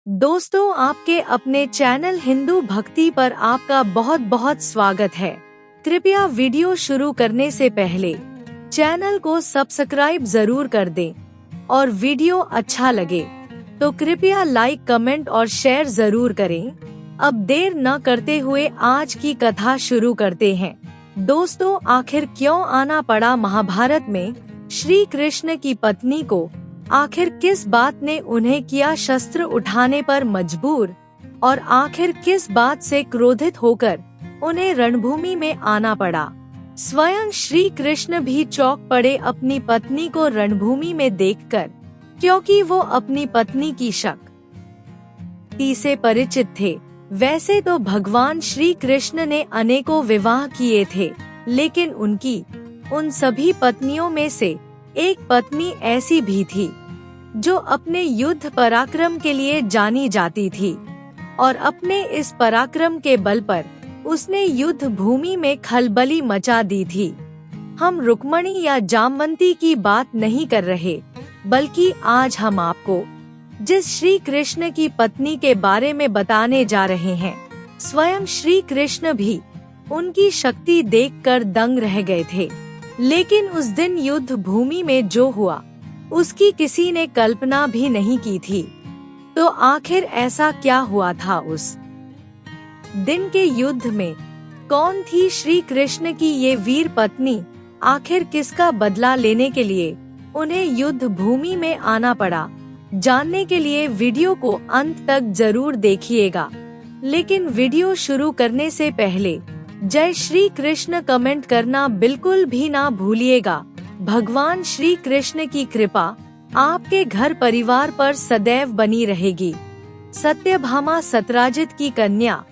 दोस्तों, आपके अपने चैनल हिंदू भक्ति पर आपका बहुत बहुत स्वागत है। कृपया वीडियो शुरू करने से पहले चैनल को सब्सक्राइब जरूर कर दें और वीडियो अच्छा लगे तो कृपया लाइक, कमेंट और शेयर जरूर करें। अब देर न करते हुए आज की कथा शुरू करते हैं। दोस्तों, आखिर क्यों आना पड़ा महाभारत में श्री कृष्ण की पत्नी को? आखिर किस बात ने उन्हें किया शस्त्र उठाने पर मजबूर, और आखिर किस बात से क्रोधित होकर उन्हें रणभूमि में आना पड़ा? स्वयं श्री कृष्ण भी चौंक पड़े अपनी पत्नी को रणभूमि में देखकर, क्योंकि वो अपनी पत्नी की शक्ति से परिचित थे। वैसे तो भगवान श्री कृष्ण ने अनेकों विवाह किए थे, लेकिन उन सभी पत्नियों में से एक पत्नी ऐसी भी थी जो अपने युद्ध पराक्रम के लिए जानी जाती थी, और अपने इस पराक्रम के बल पर उसने युद्ध भूमि में खलबली मचा दी थी। हम रुक्मणी या जामवंती की बात नहीं कर रहे, बल्कि आज हम आपको जिस श्री कृष्ण की पत्नी के बारे में बताने जा रहे हैं, स्वयं श्री कृष्ण भी उनकी शक्ति देखकर दंग रह गए थे। लेकिन उस दिन युद्ध भूमि में जो हुआ उसकी किसी ने कल्पना भी नहीं की थी। तो आखिर ऐसा क्या हुआ था उस दिन के युद्ध में? कौन थी श्री कृष्ण की ये वीर पत्नी? आखिर किसका बदला लेने के लिए उन्हें युद्ध भूमि में आना पड़ा? जानने के लिए वीडियो को अंत तक जरूर देखिएगा। लेकिन वीडियो शुरू करने से पहले जय श्री कृष्ण कमेंट करना बिल्कुल भी ना भूलिएगा। भगवान श्री कृष्ण की कृपा आपके घर परिवार पर सदैव बनी रहेगी। सत्यभामा सत्यराजित की कन्या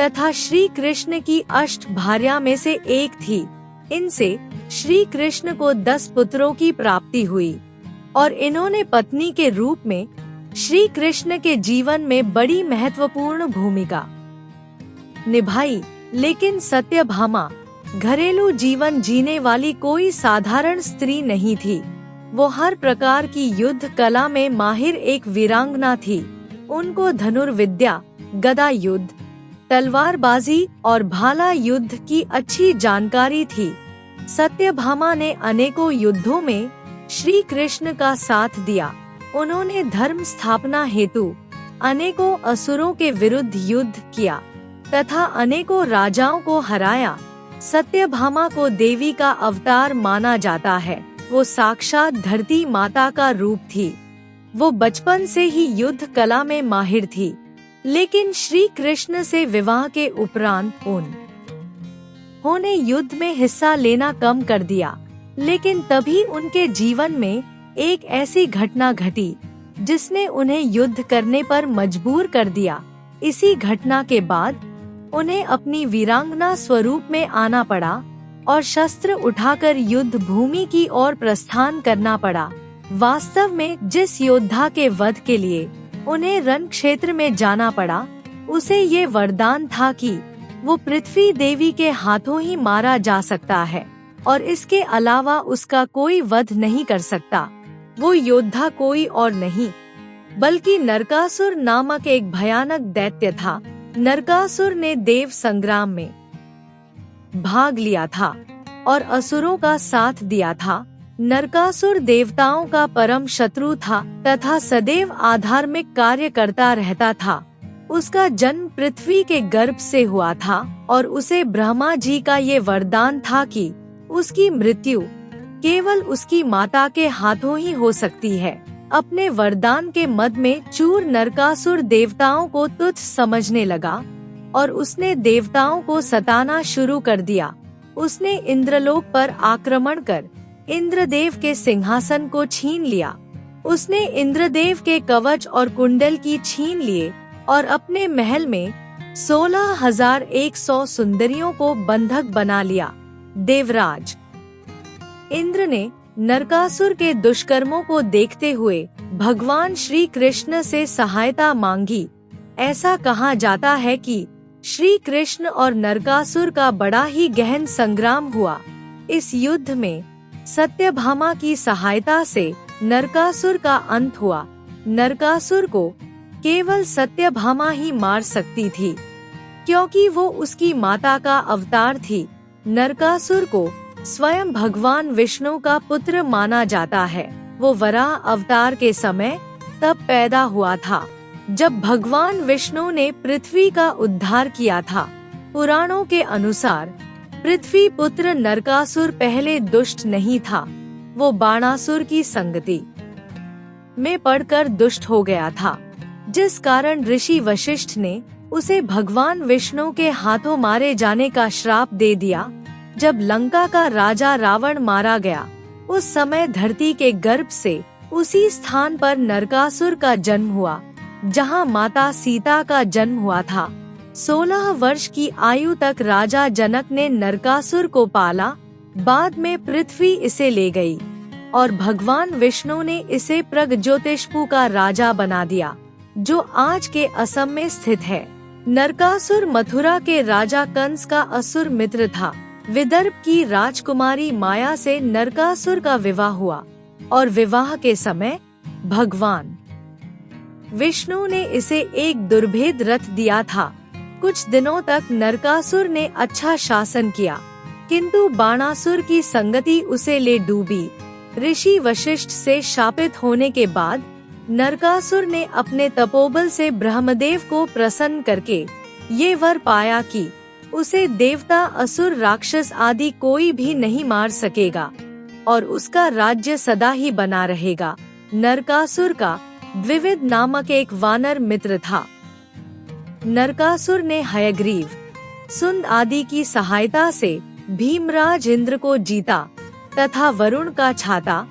तथा श्री कृष्ण की अष्ट भार्या में से एक थी। इनसे श्री कृष्ण को 10 पुत्रों की प्राप्ति हुई और इन्होंने पत्नी के रूप में श्री कृष्ण के जीवन में बड़ी महत्वपूर्ण भूमिका निभाई। लेकिन सत्यभामा घरेलू जीवन जीने वाली कोई साधारण स्त्री नहीं थी। वो हर प्रकार की युद्ध कला में माहिर एक वीरांगना थी। उनको धनुर्विद्या, गदा युद्ध, तलवारबाजी और भाला युद्ध की अच्छी जानकारी थी। सत्यभामा ने अनेकों युद्धों में श्री कृष्ण का साथ दिया। उन्होंने धर्म स्थापना हेतु अनेकों असुरों के विरुद्ध युद्ध किया तथा अनेकों राजाओं को हराया। सत्यभामा को देवी का अवतार माना जाता है। वो साक्षात धरती माता का रूप थी। वो बचपन से ही युद्ध कला में माहिर थी। लेकिन श्री कृष्ण से विवाह के उपरांत उन्होंने युद्ध में हिस्सा लेना कम कर दिया। लेकिन तभी उनके जीवन में एक ऐसी घटना घटी जिसने उन्हें युद्ध करने पर मजबूर कर दिया। इसी घटना के बाद उन्हें अपनी वीरांगना स्वरूप में आना पड़ा और शस्त्र उठाकर युद्ध भूमि की ओर प्रस्थान करना पड़ा। वास्तव में जिस योद्धा के वध के लिए उन्हें रण क्षेत्र में जाना पड़ा, उसे ये वरदान था कि वो पृथ्वी देवी के हाथों ही मारा जा सकता है और इसके अलावा उसका कोई वध नहीं कर सकता। वो योद्धा कोई और नहीं बल्कि नरकासुर नामक एक भयानक दैत्य था। नरकासुर ने देव संग्राम में भाग लिया था और असुरों का साथ दिया था। नरकासुर देवताओं का परम शत्रु था तथा सदैव अधार्मिक कार्य करता रहता था। उसका जन्म पृथ्वी के गर्भ से हुआ था और उसे ब्रह्मा जी का ये वरदान था कि उसकी मृत्यु केवल उसकी माता के हाथों ही हो सकती है। अपने वरदान के मद में चूर नरकासुर देवताओं को तुच्छ समझने लगा और उसने देवताओं को सताना शुरू कर दिया। उसने इंद्रलोक पर आक्रमण कर इंद्रदेव के सिंहासन को छीन लिया। उसने इंद्रदेव के कवच और कुंडल की छीन लिए और अपने महल में 16,100 सुंदरियों को बंधक बना लिया। देवराज इंद्र ने नरकासुर के दुष्कर्मों को देखते हुए भगवान श्री कृष्ण से सहायता मांगी। ऐसा कहा जाता है कि श्री कृष्ण और नरकासुर का बड़ा ही गहन संग्राम हुआ। इस युद्ध में सत्यभामा की सहायता से नरकासुर का अंत हुआ। नरकासुर को केवल सत्यभामा ही मार सकती थी, क्योंकि वो उसकी माता का अवतार थी। नरकासुर को स्वयं भगवान विष्णु का पुत्र माना जाता है। वो वराह अवतार के समय तब पैदा हुआ था जब भगवान विष्णु ने पृथ्वी का उद्धार किया था। पुराणों के अनुसार पृथ्वी पुत्र नरकासुर पहले दुष्ट नहीं था, वो बाणासुर की संगति में पड़कर दुष्ट हो गया था, जिस कारण ऋषि वशिष्ठ ने उसे भगवान विष्णु के हाथों मारे जाने का श्राप दे दिया। जब लंका का राजा रावण मारा गया, उस समय धरती के गर्भ से उसी स्थान पर नरकासुर का जन्म हुआ, जहां माता सीता का जन्म हुआ था। 16 वर्ष की आयु तक राजा जनक ने नरकासुर को पाला। बाद में पृथ्वी इसे ले गई और भगवान विष्णु ने इसे प्रगज्योतिषपु का राजा बना दिया, जो आज के असम में स्थित है। नरकासुर मथुरा के राजा कंस का असुर मित्र था। विदर्भ की राजकुमारी माया से नरकासुर का विवाह हुआ और विवाह के समय भगवान विष्णु ने इसे एक दुर्भेद रथ दिया था। कुछ दिनों तक नरकासुर ने अच्छा शासन किया, किंतु बाणासुर की संगति उसे ले डूबी। ऋषि वशिष्ठ से शापित होने के बाद नरकासुर ने अपने तपोबल से ब्रह्मदेव को प्रसन्न करके ये वर पाया कि उसे देवता, असुर, राक्षस आदि कोई भी नहीं मार सकेगा और उसका राज्य सदा ही बना रहेगा। नरकासुर का द्विविद नामक एक वानर मित्र था। नरकासुर ने हयग्रीव, सुंद आदि की सहायता से भीमराज इंद्र को जीता तथा वरुण का छाता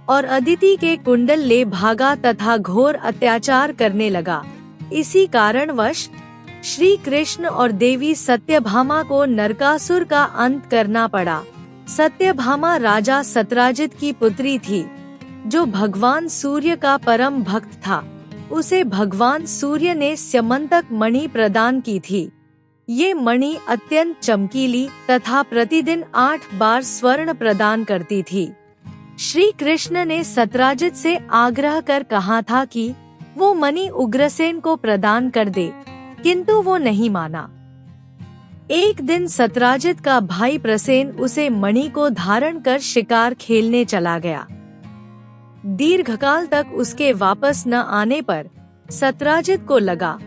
और अदिति के कुंडल ले भागा तथा घोर अत्याचार करने लगा। इसी कारणवश श्री कृष्ण और देवी सत्यभामा को नरकासुर का अंत करना पड़ा। सत्यभामा राजा सत्राजित की पुत्री थी, जो भगवान सूर्य का परम भक्त था। उसे भगवान सूर्य ने स्यमंतक मणि प्रदान की थी। ये मणि अत्यंत चमकीली तथा प्रतिदिन 8 बार स्वर्ण प्रदान करती थी। श्री कृष्ण ने सत्राजित से आग्रह कर कहा था कि वो मणि उग्रसेन को प्रदान कर दे, किंतु वो नहीं माना। एक दिन सत्राजित का भाई प्रसेन उसे मणि को धारण कर शिकार खेलने चला गया। दीर्घकाल तक उसके वापस न आने पर सत्राजित को लगा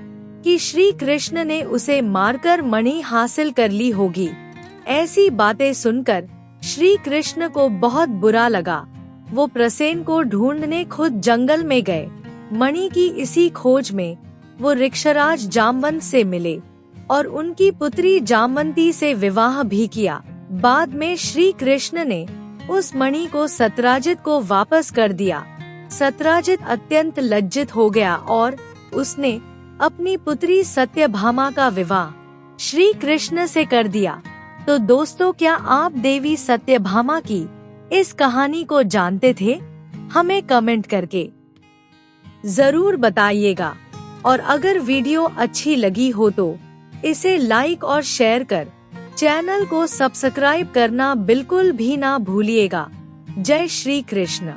कि श्री कृष्ण ने उसे मारकर मणि हासिल कर ली होगी। ऐसी बातें सुनकर श्री कृष्ण को बहुत बुरा लगा। वो प्रसेन को ढूंढने खुद जंगल में गए। मणि की इसी खोज में वो ऋक्षराज जामवंत से मिले और उनकी पुत्री जामवंती से विवाह भी किया। बाद में श्री कृष्ण ने उस मणि को सत्राजित को वापस कर दिया। सत्राजित अत्यंत लज्जित हो गया और उसने अपनी पुत्री सत्यभामा का विवाह श्री कृष्ण से कर दिया। तो दोस्तों, क्या आप देवी सत्यभामा की इस कहानी को जानते थे? हमें कमेंट करके जरूर बताइएगा। और अगर वीडियो अच्छी लगी हो तो इसे लाइक और शेयर कर चैनल को सब्सक्राइब करना बिल्कुल भी ना भूलिएगा। जय श्री कृष्ण।